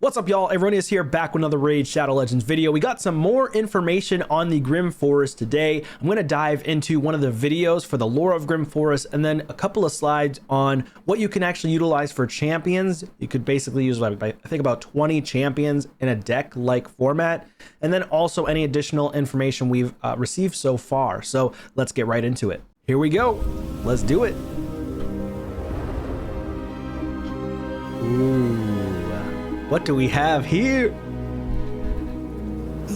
What's up, y'all? Erroneous here, back with another Raid Shadow Legends video. We got some more information on the Grim Forest today. I'm going to dive into one of the videos for the lore of Grim Forest, and then a couple of slides on what you can actually utilize for champions. You could basically use, I think, about 20 champions in a deck-like format, and then also any additional information we've received so far. So let's get right into it. Here we go. Let's do it. Ooh. What do we have here?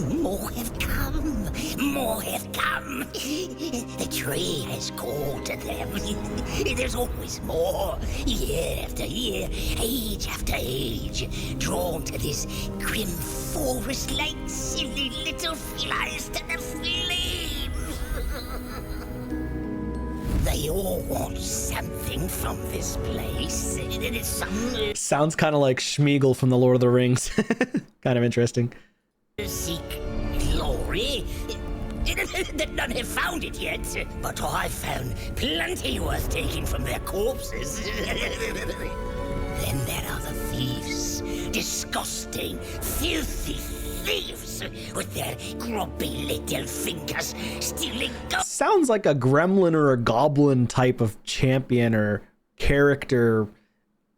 More have come. More have come. The tree has called to them. There's always more. Year after year, age after age, drawn to this grim forest like silly little flies to the flames. They all want something from this place. Sounds kind of like Schmeagol from the Lord of the Rings. Kind of interesting. Seek glory. None have found it yet, but I've found plenty worth taking from their corpses. Then there are the thieves. Disgusting, filthy thieves with their grubby little fingers stealing gold. Sounds like a gremlin or a goblin type of champion or character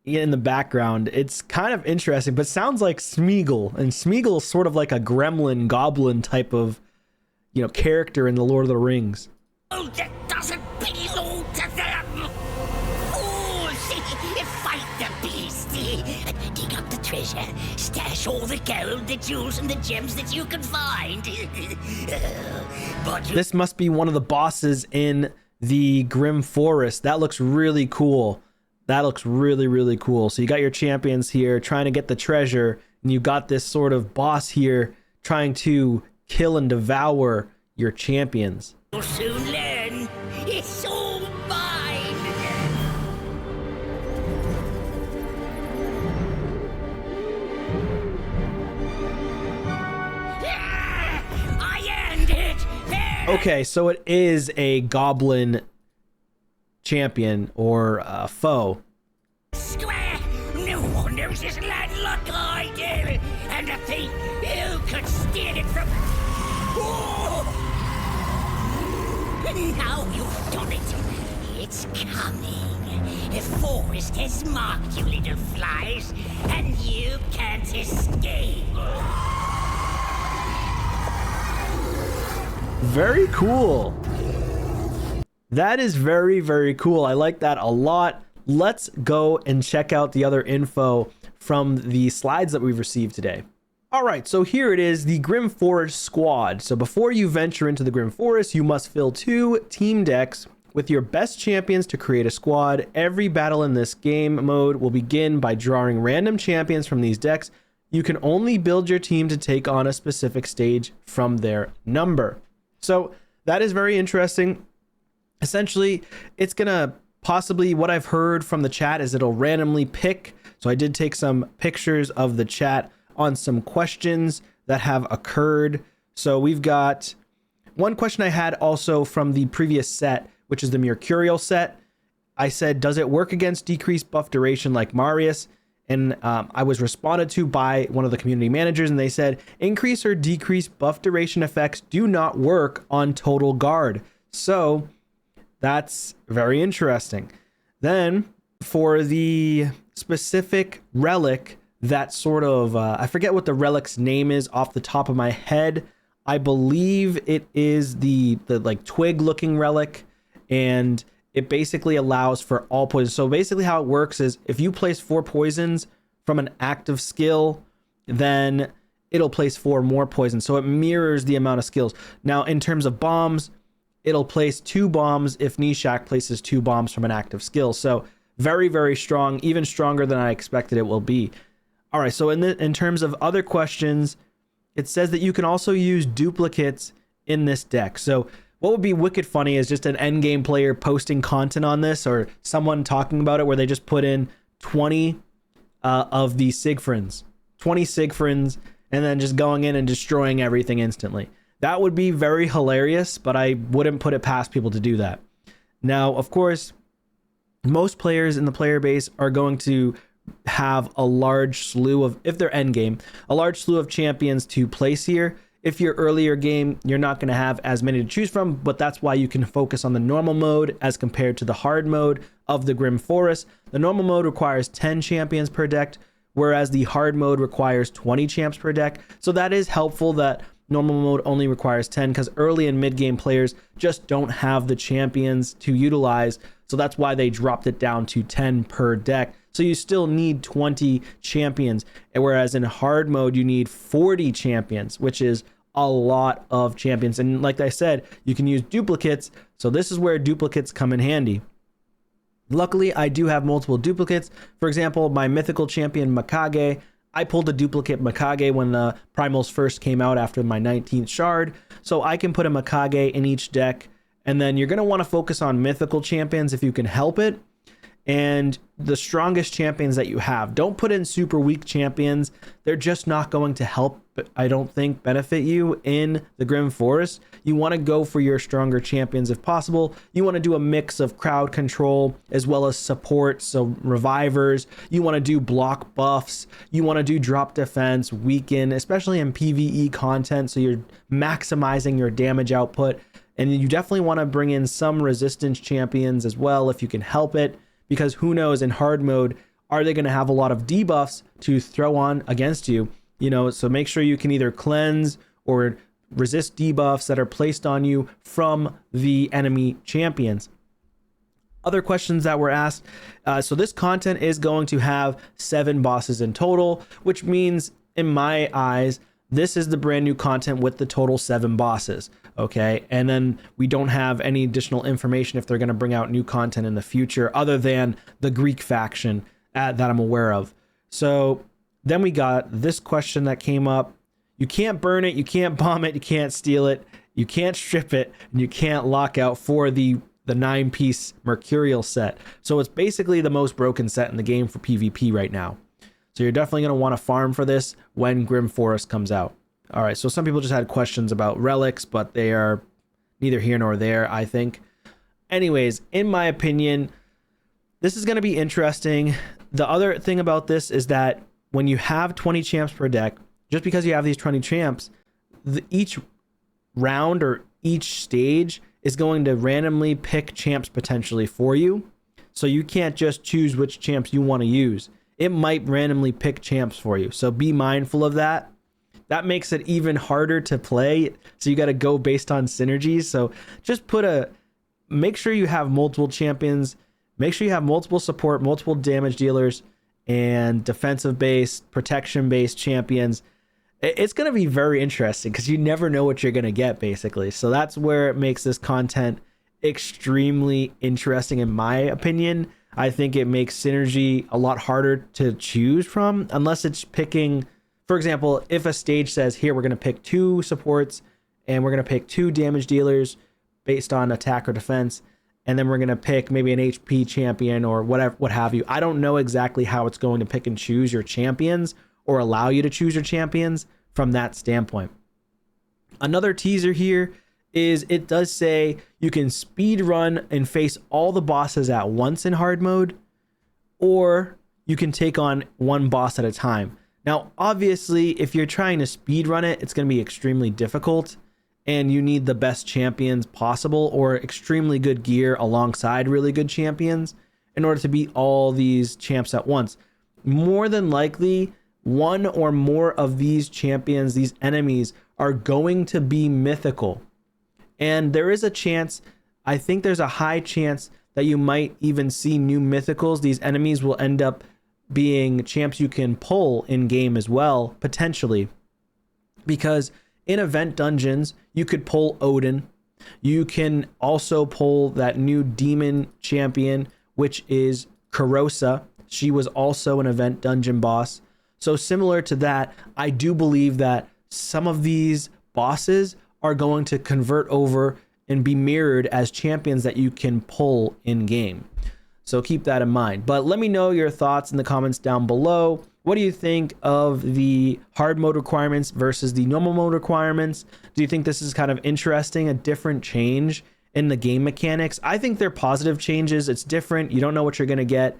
in the background. It's kind of interesting, but sounds like Smeagol, and Smeagol is sort of like a gremlin goblin type of, character in the Lord of the Rings. Oh, that doesn't belong to them. Fools! Fight the beast. Dig up the treasure. Stash all the gold, the jewels, and the gems that you can find. But this must be one of the bosses in the Grim Forest. That looks really cool. That looks really, really cool. So you got your champions here trying to get the treasure, and you got this sort of boss here trying to kill and devour your champions. you'll soon learn. It's all mine. I earned it. There. Okay, so it is a goblin champion or a foe. Square. No one knows this land like I do. And a thief who could steal it from. Oh! Now you've done it. It's coming. The forest has marked you, little flies, and you can't escape. Very cool. That is very, very cool. I like that a lot. Let's go and check out the other info from the slides that we've received today. All right, so here it is, the Grim Forest squad. So before you venture into the Grim Forest, you must fill 2 team decks with your best champions to create a squad. Every battle in this game mode will begin by drawing random champions from these decks. You can only build your team to take on a specific stage from their number. So that is very interesting. Essentially, it's gonna possibly, what I've heard from the chat is it'll randomly pick. So I did take some pictures of the chat on some questions that have occurred. So we've got one question I had also from the previous set, which is the Mercurial set. I said, does it work against decreased buff duration like Marius? And I was responded to by one of the community managers, and they said, increase or decrease buff duration effects do not work on total guard. So that's very interesting. Then for the specific relic, that sort of, I forget what the relic's name is off the top of my head. I believe it is the like twig looking relic, and it basically allows for all poisons. So basically how it works is if you place 4 poisons from an active skill, then it'll place 4 more poisons. So it mirrors the amount of skills. Now, in terms of bombs, it'll place 2 bombs if Nishak places 2 bombs from an active skill. So very, very strong, even stronger than I expected it will be. All right, so in terms of other questions, it says that you can also use duplicates in this deck. So what would be wicked funny is just an endgame player posting content on this, or someone talking about it where they just put in 20 of the Sigfrins, 20 Sigfrins, and then just going in and destroying everything instantly. That would be very hilarious, but I wouldn't put it past people to do that. Now, of course, most players in the player base are going to have a large slew of, if they're end game, a large slew of champions to place here. If you're earlier game, you're not going to have as many to choose from, but that's why you can focus on the normal mode as compared to the hard mode of the Grim Forest. The normal mode requires 10 champions per deck, whereas the hard mode requires 20 champs per deck. So that is helpful that normal mode only requires 10, because early and mid game players just don't have the champions to utilize. So that's why they dropped it down to 10 per deck. So you still need 20 champions, whereas in hard mode you need 40 champions, which is a lot of champions. And like I said, you can use duplicates. So this is where duplicates come in handy. Luckily, I do have multiple duplicates. For example, my mythical champion Mikage, I pulled a duplicate Mikage when the primals first came out after my 19th shard. So I can put a Mikage in each deck. And then you're going to want to focus on mythical champions if you can help it, and the strongest champions that you have. Don't put in super weak champions. They're just not going to help, I don't think, benefit you in the Grim Forest. You want to go for your stronger champions if possible. You want to do a mix of crowd control as well as support, so revivers. You want to do block buffs. You want to do drop defense, weaken, especially in PvE content, so you're maximizing your damage output. And you definitely want to bring in some resistance champions as well if you can help it, because who knows, in hard mode, are they going to have a lot of debuffs to throw on against you? You know, so make sure you can either cleanse or resist debuffs that are placed on you from the enemy champions. Other questions that were asked. So this content is going to have 7 bosses in total, which means in my eyes, this is the brand new content with the total 7 bosses. Okay, and then we don't have any additional information if they're going to bring out new content in the future other than the Greek faction that I'm aware of. So then we got this question that came up. You can't burn it, you can't bomb it, you can't steal it, you can't strip it, and you can't lock out for the 9-piece Mercurial set. So it's basically the most broken set in the game for PvP right now. So you're definitely going to want to farm for this when Grim Forest comes out. All right, so some people just had questions about relics, but they are neither here nor there, I think. Anyways, in my opinion, this is going to be interesting. The other thing about this is that when you have 20 champs per deck, just because you have these 20 champs, each round or each stage is going to randomly pick champs potentially for you. So you can't just choose which champs you want to use. It might randomly pick champs for you. So be mindful of that. That makes it even harder to play. So you got to go based on synergies. So just make sure you have multiple champions. Make sure you have multiple support, multiple damage dealers, and defensive based, protection based champions. It's going to be very interesting because you never know what you're going to get, basically. So that's where it makes this content extremely interesting, in my opinion. I think it makes synergy a lot harder to choose from, unless it's picking, for example, if a stage says, here, we're going to pick 2 supports and we're going to pick 2 damage dealers based on attack or defense, and then we're going to pick maybe an HP champion or whatever, what have you. I don't know exactly how it's going to pick and choose your champions or allow you to choose your champions from that standpoint. Another teaser here is it does say you can speed run and face all the bosses at once in hard mode, or you can take on one boss at a time. Now, obviously, if you're trying to speed run it, it's going to be extremely difficult, and you need the best champions possible or extremely good gear alongside really good champions in order to beat all these champs at once. More than likely, one or more of these champions, these enemies, are going to be mythical. And there is a chance, I think there's a high chance that you might even see new mythicals. These enemies will end up being champs you can pull in game as well, potentially. Because in event dungeons, you could pull Odin. You can also pull that new demon champion, which is Karosa. She was also an event dungeon boss. So similar to that, I do believe that some of these bosses are going to convert over and be mirrored as champions that you can pull in game. So keep that in mind. But let me know your thoughts in the comments down below. What do you think of the hard mode requirements versus the normal mode requirements? Do you think this is kind of interesting, a different change in the game mechanics? I think they're positive changes. It's different. You don't know what you're going to get.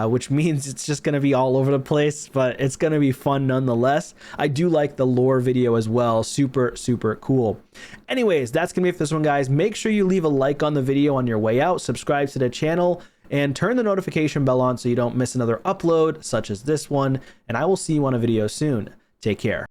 which means it's just going to be all over the place, but it's going to be fun nonetheless. I do like the lore video as well. Super, super cool. Anyways, that's going to be it for this one, guys. Make sure you leave a like on the video on your way out, subscribe to the channel, and turn the notification bell on so you don't miss another upload such as this one. And I will see you on a video soon. Take care.